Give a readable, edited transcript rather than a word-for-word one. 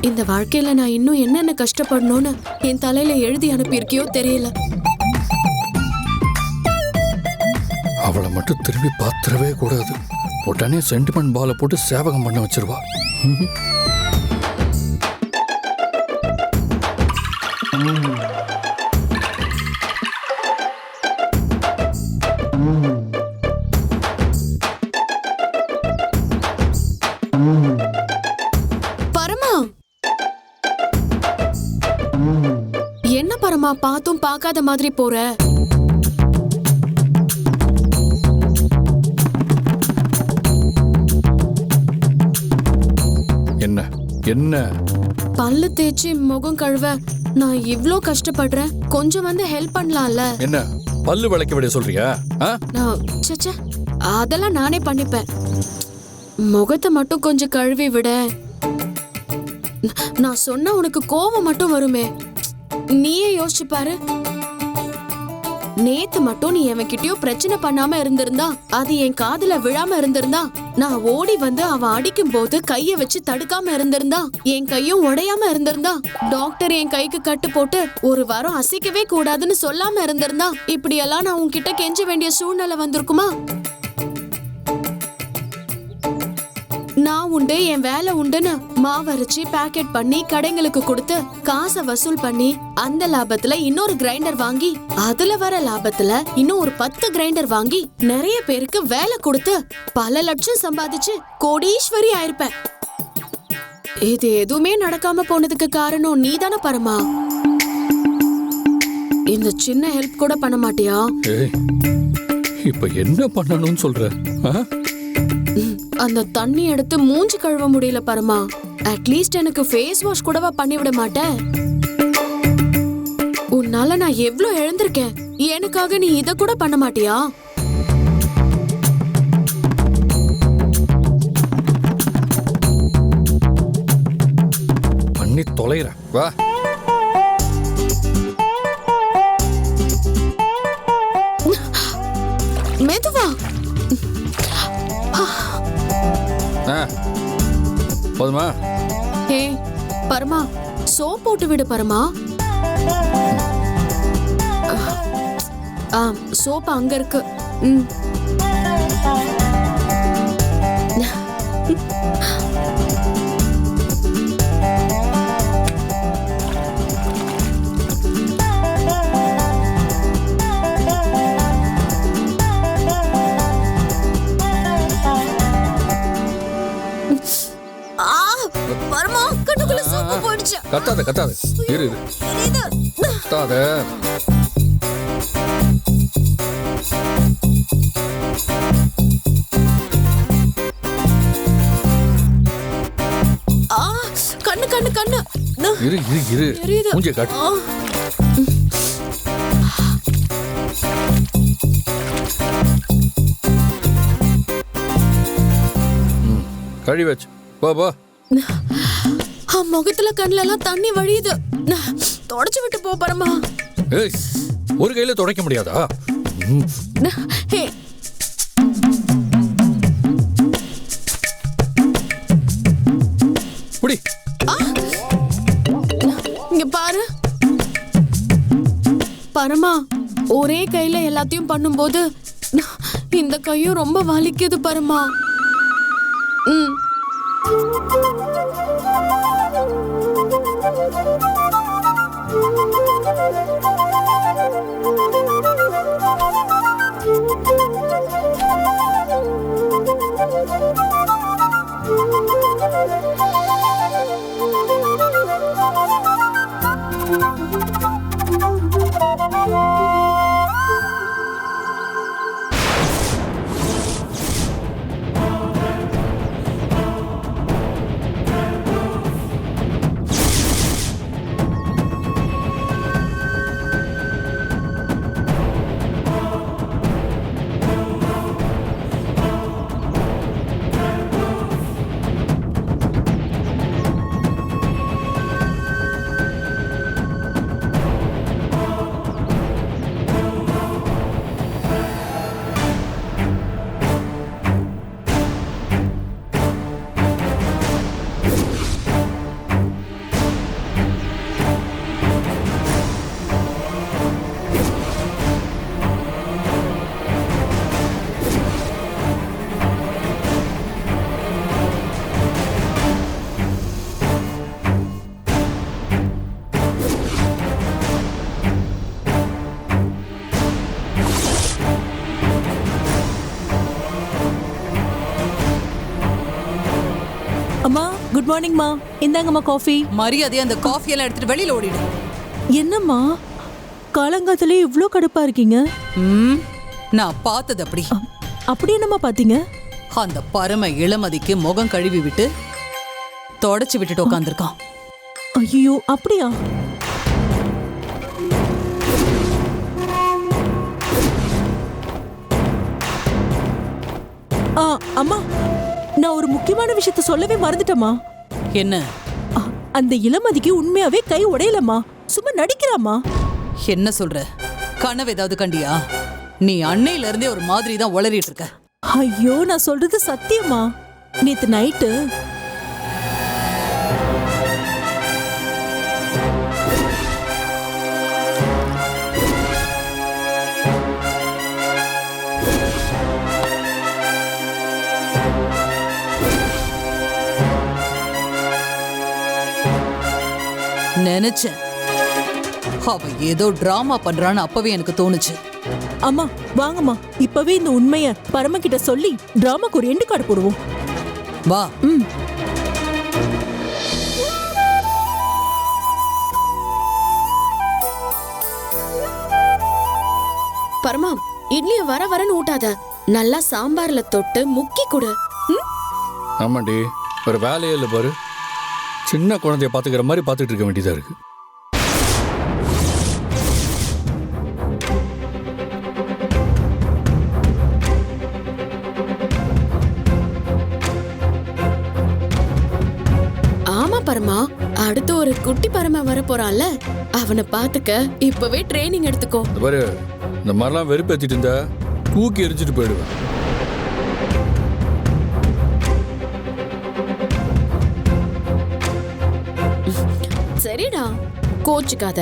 இந்த வாழ்க்கையில நான் இன்னும் என்னென்ன கஷ்டப்படணும்னு என் தலையில எழுதி அனுப்பியிருக்கியோ தெரியல. அவளை மட்டும் திரும்பி பாத்திரவே கூடாது. உடனே சென்டிமெண்ட் பாலை போட்டு சேவகம் பண்ண வச்சிருவா. பரமா, என்ன பரமா பார்த்தும் பார்க்காத மாதிரி போற? என்ன என்ன பல்லு தேய்ச்சி முகம் கழுவ நான் இவ்ளோ கஷ்டப்படுறேன், கொஞ்சம் வந்து ஹெல்ப் பண்ணலாம்ல? என்ன பல்லு விளக்க விட சொல்றியா? சச்சா, அதெல்லாம் நானே பண்ணிப்பேன். முகத்தை மட்டும் கொஞ்சம் கழுவி விட. நான் சொன்னா உனக்கு கோபம் மட்டும் வருமே, நீயே யோசிச்சு பாரு. நேத்து மட்டும் நீ எவன்கிட்டயோ பிரச்சனை பண்ணாம இருந்திருந்தா, அது என் காதுல விழாம இருந்திருந்தா, நான் ஓடி வந்து அவன் அடிக்கும் போது கைய வச்சு தடுக்காம இருந்திருந்தா, என் கையும் உடையாம இருந்திருந்தா, டாக்டர் என் கைக்கு கட்டு போட்டு ஒரு வாரம் அசைக்கவே கூடாதுன்னு சொல்லாம இருந்திருந்தா, இப்படியெல்லாம் நான் உன்கிட்ட கெஞ்ச வேண்டிய சூழ்நிலை வந்திருக்குமா? நான் உண்டு என் வேலை உண்டுன்னு மாவரைச்சி பேக்கெட் பண்ணி கடைங்களுக்கு கொடுத்து காசை வசூல் பண்ணி அந்த லாபத்துல இன்னொரு கிரைண்டர் வாங்கி அதுல வர லாபத்துல இன்னும் ஒரு 10 கிரைண்டர் வாங்கி நிறைய பேருக்கு வேலை கொடுத்து பல லட்சம் சம்பாதிச்சு கோடீஸ்வரி ஆயிருப்பேன். இது எதுவுமே நடக்காம போனதுக்கு காரணம் நீதானே பரமா. இந்த சின்ன ஹெல்ப் கூட பண்ண மாட்டியா? இப்ப என்ன பண்ணணும்னு சொல்ற? அந்த தண்ணி எடுத்து மூஞ்சி கழுவ முடியல பரமா. அட்லீஸ்ட் எனக்கு ஃபேஸ் வாஷ் கூடவா பண்ணி விட மாட்டேன்? உன்னால நான் எவ்ளோ எழுந்திருக்கேன், எனக்காக நீ இத கூட பண்ண மாட்டியா? பண்ணி தொலைற வா. மெதுவா. போதுமா? ஹே பரமா, சோப் போட்டு விடு பரமா. சோப் அங்க இருக்கு. பரமா, கண்ணுக்குள்ள சோப்பு போடுச்சு. கத்தாத கத்தாத, இரு இரு, கத்தாத. கண்ணு கண்ணு கண்ணு. இரு இரு இரு, மூஞ்சிய காட்டு. கழி வச்சு போ போ. முகத்துல கண்ணுல எல்லாம் தண்ணி வழியுது, தொடச்சு விட்டு போ பரமா. ஏய், ஒரு கையில துடைக்க முடியாதா? புடி. இங்க பாரு பரமா, ஒரே கையில எல்லாத்தையும் பண்ணும்போது இந்த கையும் ரொம்ப வலிக்குது பரமா. குட் மார்னிங்மா. இந்தாங்கம்மா காஃபி. மரியாதையா அந்த காஃபி எல்லாம் எடுத்துட்டு வெளியில ஓடிடு. என்னம்மா காலங்காத்திலே இவ்ளோ கடுப்பா இருக்கீங்க? நான் பார்த்தது அப்படி. அப்படி என்னம்மா பாத்தீங்க? அந்த பரம இளமதிக்கு முகம் கழுவி விட்டு தொடச்சு விட்டுட்டு உட்காந்துருக்கான். ஐயோ அப்படியா? அம்மா, நான் ஒரு முக்கியமான விஷயத்த சொல்லவே மறந்துட்டேம்மா. என்ன? அந்த இளமதிக்கு உண்மையாவே கை உடையலம்மா, சும்மா நடிக்கிறாமா. என்ன சொல்ற? கனவு ஏதாவது கண்டியா? நீ அன்னையில இருந்தே ஒரு மாதிரி தான் உளறிட்டு இருக்க. ஐயோ நான் சொல்றது சத்தியமா. நேத்து நைட்டு நினைச்சேன் அவ ஏதோ டிராமா பண்றான்னு அப்பவே எனக்கு தோணுச்சு. அம்மா வாங்கம்மா, இப்பவே இந்த உண்மைய பரம கிட்ட சொல்லி டிராமாக்கு ஒரு எண்டு கார்டு போடுவோம். வா. பரமா, இட்லிய வர வரன்னு ஊட்டாத, நல்லா சாம்பார்ல தொட்டு முக்கி கொடு. ஆமாண்டி, ஒரு வேலையே இல்லை பாரு. சின்ன குழந்தைய பார்த்துக்கிற மாதிரி பார்த்துட்டு இருக்க வேண்டியதா இருக்கு. ஆமா பரமா, அடுத்து ஒரு குட்டி பரமா வர போறான்ல, அவனை பாத்துக்க இப்பவே ட்ரைனிங் எடுத்துக்கோ. இந்த பாரு, இந்த மாதிரிலாம் வெறுப்பேத்திட்டு இருந்தா தூக்கி எரிஞ்சிட்டு போயிடுவேன். சரிடா, கோச்சுக்காத.